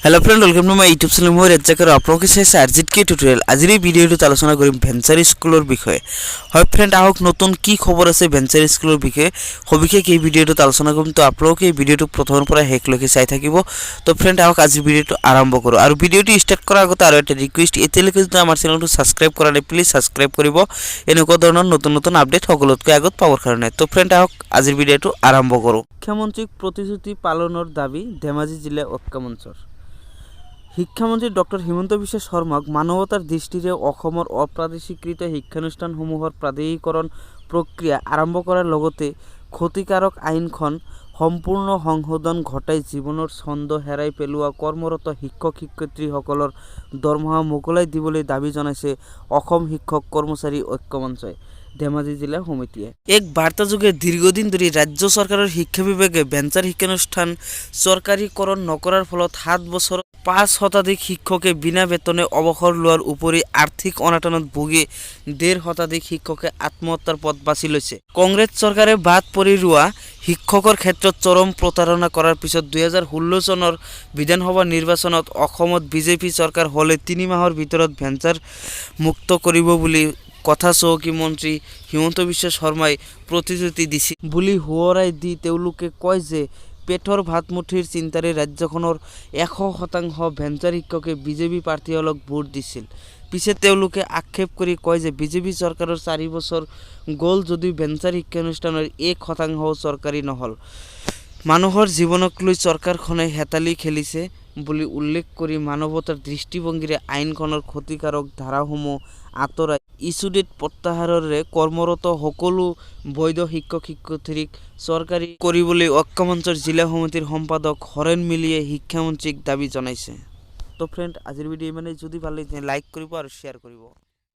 Hello friend, welcome to my YouTube channel. मैं रेज्जाकर आपलोक চাইছে আরজিকে টিউটোরিয়াল। আজিৰ এই ভিডিঅ'টোত আলোচনা কৰিম ভেঞ্চাৰ স্কুলৰ বিষয়ে। হয় ফ্ৰেন্ড, আহক নতুন কি খবৰ আছে ভেঞ্চাৰ স্কুলৰ বিষয়ে সবিশেষ এই ভিডিঅ'টোত আলোচনা কৰিম। তো আপোনালোকে এই ভিডিঅ'টো প্ৰথমৰ পৰা শেষলৈকে চাই থাকিব। তো ফ্ৰেন্ড, আহক আজিৰ ভিডিঅ'টো আৰম্ভ কৰোঁ। আৰু ভিডিঅ'টো ষ্টাৰ্ট কৰাৰ আগতে আৰু এটা ৰিকুৱেষ্ট, এতিয়ালৈকে যদি আমাৰ চেনেলটো ছাবস্ক্ৰাইব কৰা নাই প্লিজ ছাবস্ক্ৰাইব কৰিব এনেকুৱা ধৰণৰ নতুন নতুন আপডেট সকলোতকৈ আগত পাবৰ কাৰণে। তো ফ্ৰেন্ড, আহক আজিৰ ভিডিঅ'টো আৰম্ভ কৰোঁ। মুখ্যমন্ত্ৰীক প্ৰতিশ্ৰুতি পালনৰ দাবী ধেমাজি জিলা ঐক্য মঞ্চৰ। শিক্ষামন্ত্ৰী ডক্টৰ হিমন্ত বিশ্ব শৰ্মাক মানৱতাৰ দৃষ্টিৰে অসমৰ অপ্ৰাদেশিকৃত শিক্ষানুষ্ঠানসমূহৰ প্ৰাদেশিকৰণ প্ৰক্ৰিয়া আৰম্ভ কৰাৰ লগতে ক্ষতিকাৰক আইনখন সম্পূৰ্ণ সংশোধন ঘটাই জীৱনৰ ছন্দ হেৰাই পেলোৱা কৰ্মৰত শিক্ষক শিক্ষয়িত্ৰীসকলৰ দৰমহা মোকলাই দিবলৈ দাবী জনাইছে অসম শিক্ষক কৰ্মচাৰী ঐক্য মঞ্চই ধেমাজি জিলা সমিতিয়ে। এক বাৰ্তাযোগে দীৰ্ঘদিন ধৰি ৰাজ্য চৰকাৰৰ শিক্ষা বিভাগে ভেঞ্চাৰ শিক্ষানুষ্ঠান চৰকাৰীকৰণ নকৰাৰ ফলত 7 বছৰত 5% শিক্ষকে বিনা বেতনে অৱসৰ লোৱাৰ উপৰি আৰ্থিক অনাটনত ভুগি 1.5% শিক্ষকে আত্মহত্যাৰ পথ বাছি লৈছে। কংগ্ৰেছ চৰকাৰে বাদ পৰি ৰোৱা শিক্ষকৰ ক্ষেত্ৰত চৰম প্ৰতাৰণা কৰাৰ পিছত 2016 চনৰ বিধানসভা নিৰ্বাচনত অসমত বিজেপি চৰকাৰ হ'লে 3 মাহৰ ভিতৰত ভেঞ্চাৰ মুক্ত কৰিব বুলি কথা চহকী মন্ত্ৰী হিমন্ত বিশ্ব শৰ্মাই প্ৰতিশ্ৰুতি দিছিল বুলি সোঁৱৰাই দি তেওঁলোকে কয় যে পেটৰ ভাতমুঠিৰ চিন্তাৰে ৰাজ্যখনৰ 100% ভেঞ্চাৰ শিক্ষকে বিজেপি প্ৰাৰ্থীসকলক ভোট দিছিল। পিছে তেওঁলোকে আক্ষেপ কৰি কয় যে বিজেপি চৰকাৰৰ 4 বছৰ গ'ল যদিও ভেঞ্চাৰ শিক্ষানুষ্ঠানৰ 1% চৰকাৰী নহ'ল। মানুহৰ জীৱনক লৈ চৰকাৰখনে হেতালি খেলিছে বুলি উল্লেখ কৰি মানৱতাৰ দৃষ্টিভংগীৰে আইনখনৰ ক্ষতিকাৰক ধাৰাসমূহ আঁতৰাই ইছ্যু ডেট প্ৰত্যাহাৰেৰে কৰ্মৰত সকলো বৈধ শিক্ষক শিক্ষয়িত্ৰীক চৰকাৰী কৰিবলৈ ঐক্য মঞ্চৰ জিলা সমিতিৰ সম্পাদক হৰেণ মিলিয়ে শিক্ষামন্ত্ৰীক দাবী জনাইছে। তো ফ্ৰেণ্ড, আজিৰ ভিডিঅ' ইমানেই। যদি ভাল লাগিছে লাইক কৰিব আৰু শ্বেয়াৰ কৰিব।